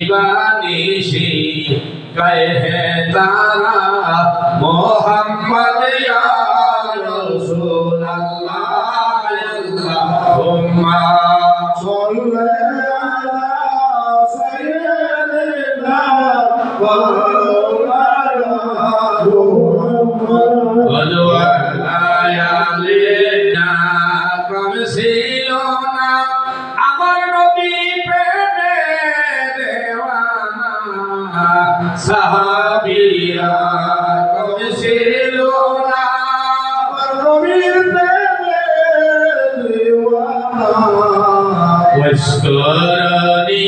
दीवानिशी कहे तारा मोहम्मद या रसूल अल्लाह अल्लाहुम्मा सल्ली अला सय्यिदिना मौलाना मुहम्मद आलेना कम सिलो ना अमर नबी साहबिया कम सिलो ना नबी दीवाना वस्करनी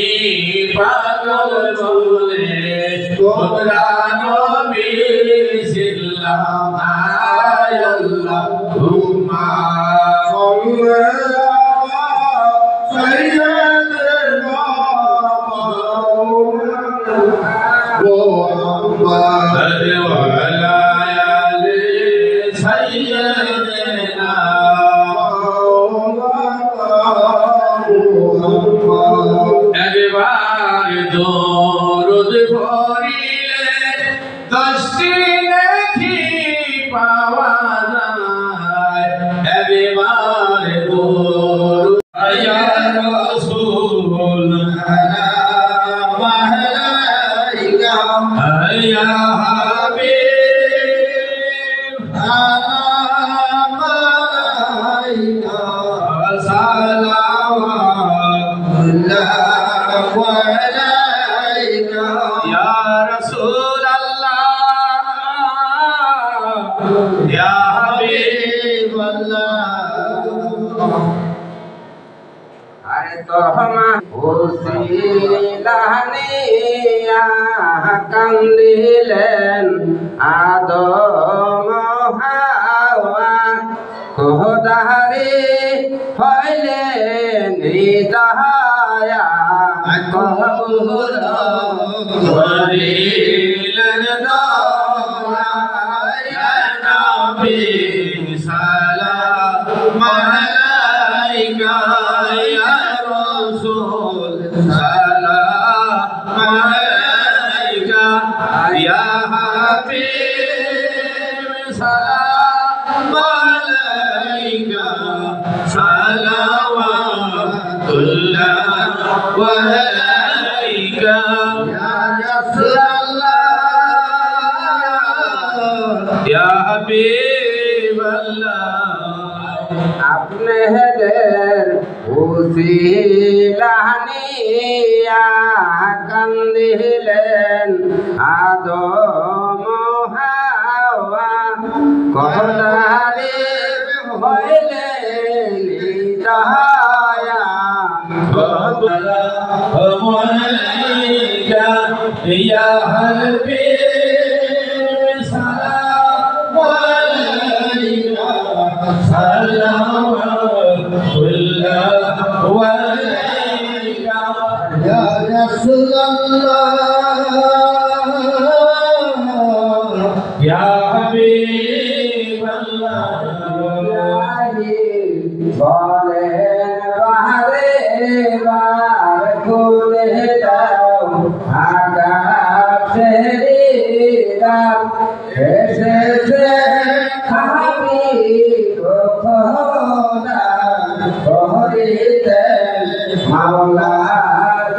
पागल बोले तोरा नबी सिल्लाह अल्लाहुम्मा दरूद पढ़िले दशटी नेकी पावा যায় একবার দরুদ ইয়া রাসূল মালাইকা ইয়া হাবিব মালাইকা সালাওয়াতুল্লাহ আলাইকা ইয়া রাসূল আল্লাহ ইয়া হাবিব আল্লাহ আরে তো হামা ওসিলানিয়া কান্দিলেন আদম হাওয়া খোদারে হইলেন হৃদয়া কবুল করিলেন দয়া নবী সালাম আলাইকা ইয়া রাসূল সালাম আলাইকা ইয়া হাবিব সালাম আলাইকা সালাওয়াতুল্লাহ আলাইকা ইয়া রাসূলুল্লাহ ইয়া হাবিবাল্লাহ আপনাদের ওসিলানিয়া কান্দিলেন আদম হাওয়া কদারে হইলেন হৃদয়া কবুল আলাইকা ইয়া হাবিব সালাম আলাইকা সালাওয়াতুল্লাহ আলাইকা ইয়া রাসূলুল্লাহ ইয়া হাবিবাল্লাহ বলেন বাহারে বার খুলে দাও আকাশের এসেছে খাবি খোদা করিতে মাওলা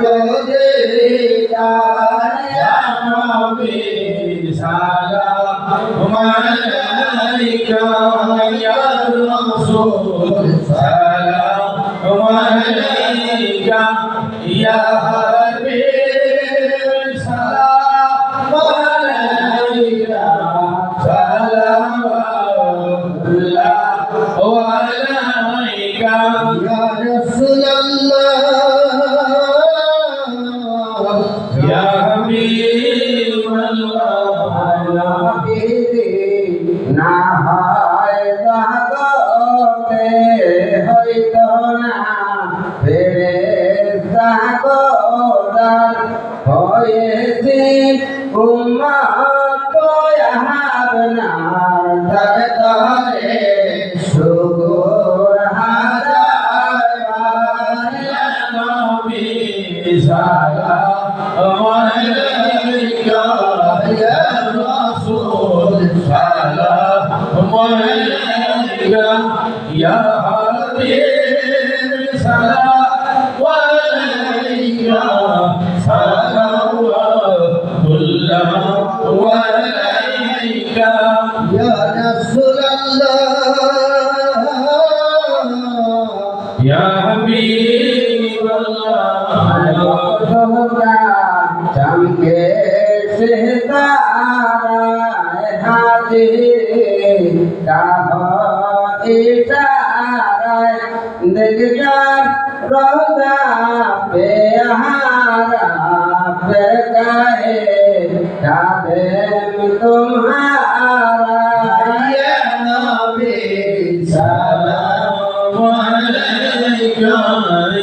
যদি ইয়া নবী সালাম আলাইকা ইয়া রাসূল সালাম আলাইকা ইয়া হাবিব সালাম আলাইকা সালাওয়াতুল্লাহ আলাইকা ইয়া রাসূলুল্লাহ ইয়া হাবিবাল্লাহ না হয় জগতে হইতো না ফেরেশতা গোদার হয়েছে উম্মত আপনার দরবারে শুকর হাজার বার নবী সালাম या हबीब सलाम अलैका सलावतुल्लाह अलैका या रसूलल्लाह या हबीब चमके सितारा हाजिर का इशारा दिलदार रोज़ा पे हारा पे कहे कादिम तुम्हारा या नबी सलाम अलैका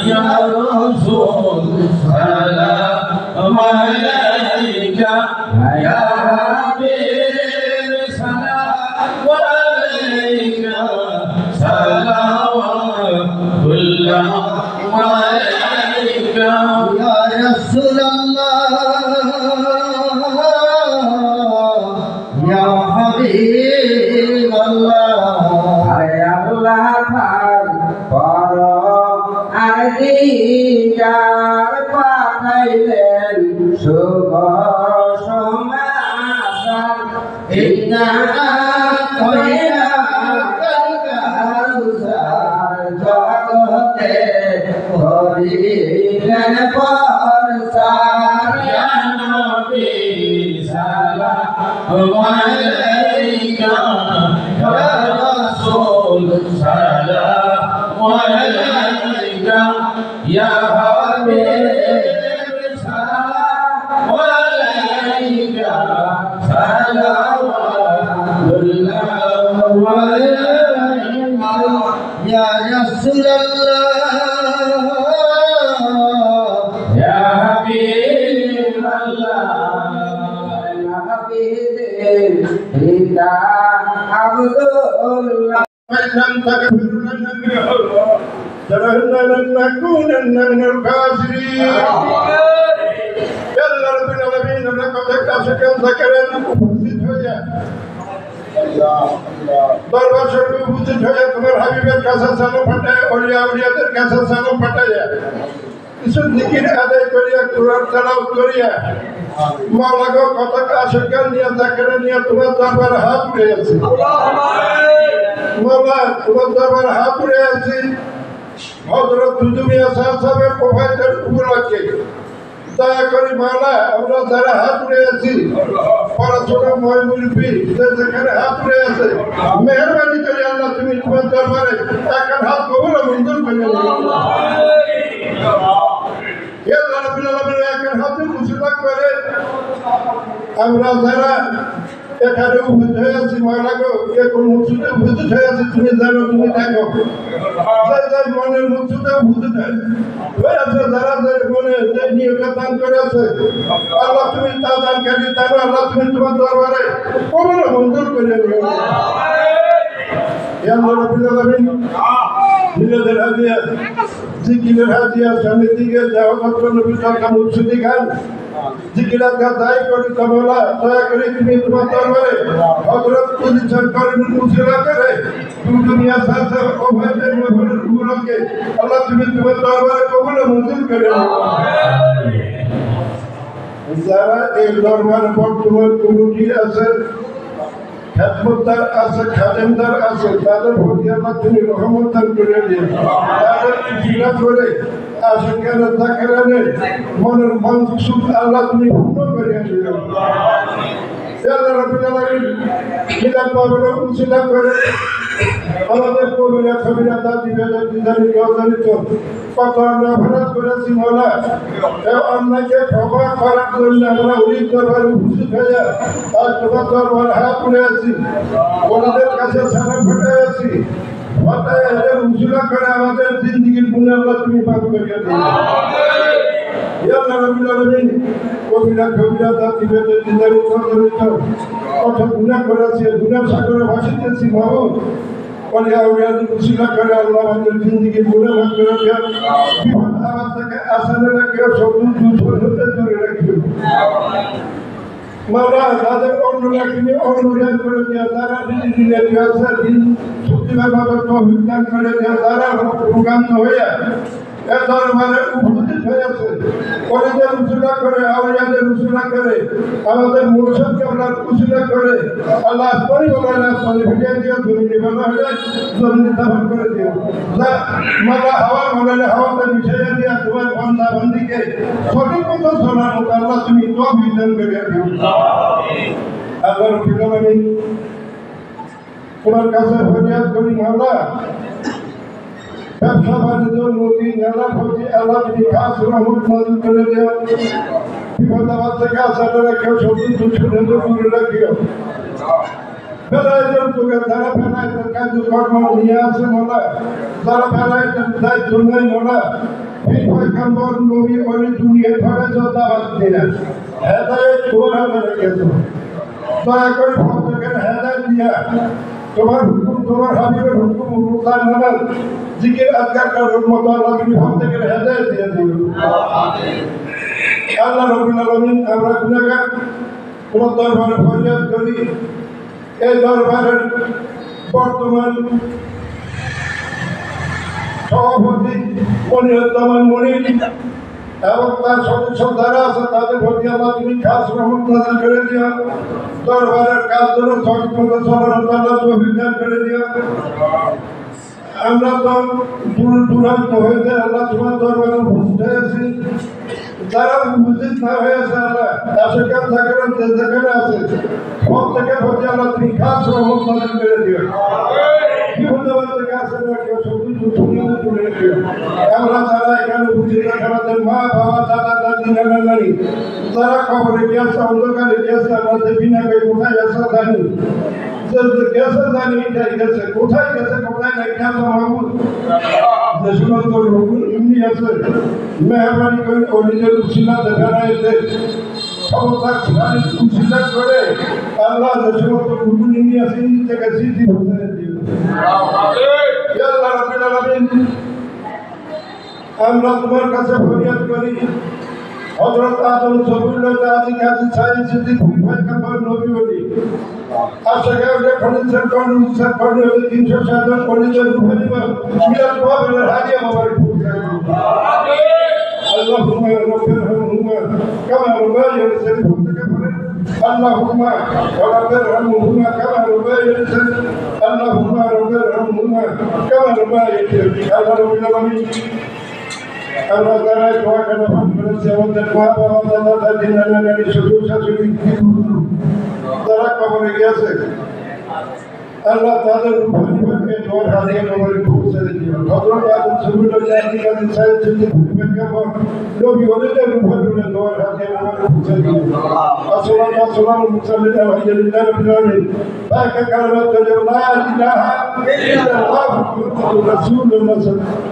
या रसूल सलाम अलैका या हबीब सलाम अलैका सलावतुल्लाह अलैका या रसूलल्लाह या हबीबल्लाह अरे अल्लाह पाक परो आरती जार पाइलेन शुभ समाचार इन्ना कइना कलकाउसार जगते हरिलेन परसार या नबी सलाम अलैका या रसूल सलाम अलैका या हबीब सलाम अलैका सलावतुल्लाह अलैका या रसूलल्लाह या हबीब पिता अब्दुल्लाह لم تغفر لنا لنكونن من الخاسرين يلا رب العالمين لقد كشفت ذكرا উপস্থিত হয়ে দরবার শরীফে উপস্থিত হয়ে তোমার হাবিবের কাছে সালাম পাঠায় ওলিয়া উলিয়াদের কাছে সালাম পাঠায় কিছু জিকির আদায় করিয়া কুরআন তেলাওয়াত করিয়া মাওলা গো কত আশিকান নিয়ে যাকরে নিয়ে তোমার দরবারে হাত উঠিয়েছি মাওলা তোমার দরবারে হাত উঠিয়েছি হযরত দুদুমিয়া সাহেবের প্রোভাইডার উপলক্ষে দয়া করে মাওলা আমরা যারা হাত উঠিয়েছি পড়াশোনা ময় মুরব্বী যেখানে হাত উঠিয়েছে মেহেরবানি করে আল্লাহ তুমি তোমার দরবারে একটা হাত কবুল ও মঞ্জুর করে নিও আল্লাহ রাব্বুল আলামিন একটা হাতে মুসিবত করে আমরা যারা এখানে উপস্থিত হয়েছি মাওলা গো কোন মুসিবতে উপস্থিত হয়েছে তুমি জানো তুমি দেখো যার মনের মুসিবতে উপস্থিত হয়েছে যারা মনে যে নিয়োগ দান করেছে আল্লাহ তুমি তা দানকারী জানো আল্লাহ তুমি তোমার দরবারে কবুল ও মঞ্জুর করে নিও আল্লাহ রাব্বুল আলামিন নিজেদের হাদিয়া জিকিরের হাদিয়া সমিতিকে দেওয়ার নবী সরকার মুর্শিদি খান জিকিরাত গায় করি তোমরা দয়া করে তুমি তোমার দরবারে হযরত পজিশন করেন মুসিলা করে দুনিয়া সাথে ওভাবে মহরের গুলোকে আল্লাহ তুমি তোমার দরবারে কবুল ও মঞ্জুর করে যারা এই দরবারে বর্তমান কমিটি আছে খেদমতদার আছে খাদেমদার আছে তাদের প্রতি আল্লাহ তুমি রহমত দান করে দিন তাদের ইজরা করে আশিকানা যাকরানে মনের মানসুখ আল্লাহ তুমি পূর্ণ করে দিন আল্লাহ রাব্বুল আলামিন কিতাব পাবন উসিলা করে আমাদের কবিরা কবিরা দাদি বেদা দিদারি গজারিত কত আমরা অপরাধ করেছি মাওলা এই অন্যায়কে ক্ষমা করার জন্য আমরা উলির দরবারে উপস্থিত হয়ে আজ তোমার দরবারে হাত তুলে আছি ওনাদের কাছে সালাম পাঠাইছি পাঠায় এদের উসিলা করে আমাদের জিন্দেগির গুনাহ আল্লাহ তুমি মাফ করিয়া দিও আল্লাহ রাব্বুল আলামিন কবিরা কবিরা দাদি বেদা দিদারি গজারিত কত গুনাহ করেছি গুনাহ সাগরে ভাসিতেছি মাওলা বলে আউলিয়াদের উসিলা করে আল্লাহ আমাদের জিন্দেগি গুনাহ মাফ করে দেন বিপদ আপদ থেকে আসানে রাখিও শত্রু দুশ্মন হতে দূরে রাখিও মাওলা যাদের অন্য রাখিনি অন্য জ্ঞান করে দেয়া তারা দিন দিন দিন মুসলিমের মতো তৌফিক দান করে দেন যারা প্রোগ্রাম হয়ে এ দরবারে উপস্থিত হয়েছে ওদের উসুলা করে আউলিয়াদের উসুলা করে আমাদের মুর্শিদকে আমরা উসুলা করে আল্লাহ পরিবারের সাথে ভিডিও দিয়ে জমি বানা হলে জমি দাফন করে দিও না মালা হাওয়া বলে হাওয়াতে মিশিয়ে দিয়ে তোমার বান্দা বান্দিকে সঠিক মতো শোনার মতো আল্লাহ তুমি তৌফিক দান করে দিও আল্লাহ রাব্বুল আলামিন তোমার কাছে ফরিয়াদ করি মাওলা ব্যবসা বাণিজ্য নদী নালা প্রতি আল্লাহ তুমি খাস রহমত নাযিল করে দিও বিপদাবাদ থেকে আসাদের কেউ সত্যি দুঃখে দূরে রাখিও ফেলাইতের তোকে যারা ফেলাইতের কার্যকর্ম নিয়ে আসে মোলা যারা ফেলাইতের দায়িত্ব নেই মোলা এই পয়গম্বর নবী অনেক দুনিয়া ধরে দাওয়াত দিলেন হেদায়েত তোমার হাতে রেখেছো দয়া করে ভক্তকে হেদায়েত দিয়া তোমার হুকুম তোমার হাবিবের হুকুম মুতান নামাজ জিকির আজকার করার মতো আল্লাহ তুমি ভক্তকে হেদায়েত দিয়ে দিও আল্লাহ রাব্বুল আলামিন আমরা গুনাহগার তোমার দরবারে ফরিয়াদ করি এই দরবারের বর্তমান সভাপতি মনিরুজ্জামান মনির এবং তার সদস্য যারা আছে তাদের প্রতি আল্লাহ তুমি খাস রহমত নাযিল করে দিও দরবারের কাজ যেন সঠিক মতো চলার আল্লাহ তৌফিক দান করে দিও আমরা তো দূর দূরান্ত হয়েছে আল্লাহ তোমার দরবারে উপস্থিত হয়েছি যারা উপস্থিত না হয়েছে আল্লাহ আশেখান থাকেন যে যেখানে আছে সব থেকে প্রতি আল্লাহ তুমি খাস রহমত নাযিল করে দিও বিপদাবাদ থেকে আসে না কেউ সত্যি দুঃখে তুলে দিও আমরা যারা এখানে উপস্থিত আমাদের মা বাবা দাদা দাদি নানা নানি যারা কবরে গিয়েছে অন্ধকারে গিয়েছে আমাদের বিনা কোথায় আসা জানি গেছে জানি এটাই গেছে কোথায় গেছে কোথায় নাই কেন মাহমুদ যে সমস্ত হুকুম এমনি আছে মেহরবানি করে ও নিজের উশিলা দেখানাইতে ক্ষমতার সারি উশিলা করে আল্লাহ যে সমস্ত হুকুম এমনি আছে এমনি থেকে সিদ্ধি হতে দিও আল্লাহ রাব্বুল আলামিন আমরা তোমার কাছে ফরিয়াদ করি হযরত আদম সবুল্লাহ আদি কাজী সাইদ সিদ্দিক ভাই কাপড় নবী বলি আশা করে খনিজের কোন উৎসব করে 307 খনিজের রূপালিমা মিলাদ বাবের হাদিয়া মোবারক اللهم رب ارحمهما كما ربياني صغيرا اللهم رب ارحمهما كما ربياني صغيرا اللهم رب ارحمهما كما ربياني صغيرا الله رب العالمين আমরা যারা দোয়া করে করেছি আমাদের মা বাবা দাদা দাদি নানা নানি শ্বশুর শাশুড়ি যারা কবরে গিয়েছে আল্লাহ তাদের পরিবারকে দোয়ার হাদিয়া মোবারক পৌঁছে দিও হযরত আদম সবুল্লাহ আদি কাজী সাইদ সিদ্দিক ভাই নবী ওদের উপরে দোয়ার হাদিয়া মোবারক পৌঁছে দিও আসসালামু আলাইকুম আলহামদুলিল্লাহ রাব্বিল আলামিন বাকা কালামাত লা ইলাহা ইল্লাল্লাহ মুহাম্মাদুর রাসূলুল্লাহ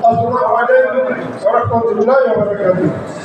আসসালামু আলাইকুম ওয়া রাহমাতুল্লাহি ওয়া বারাকাতুহু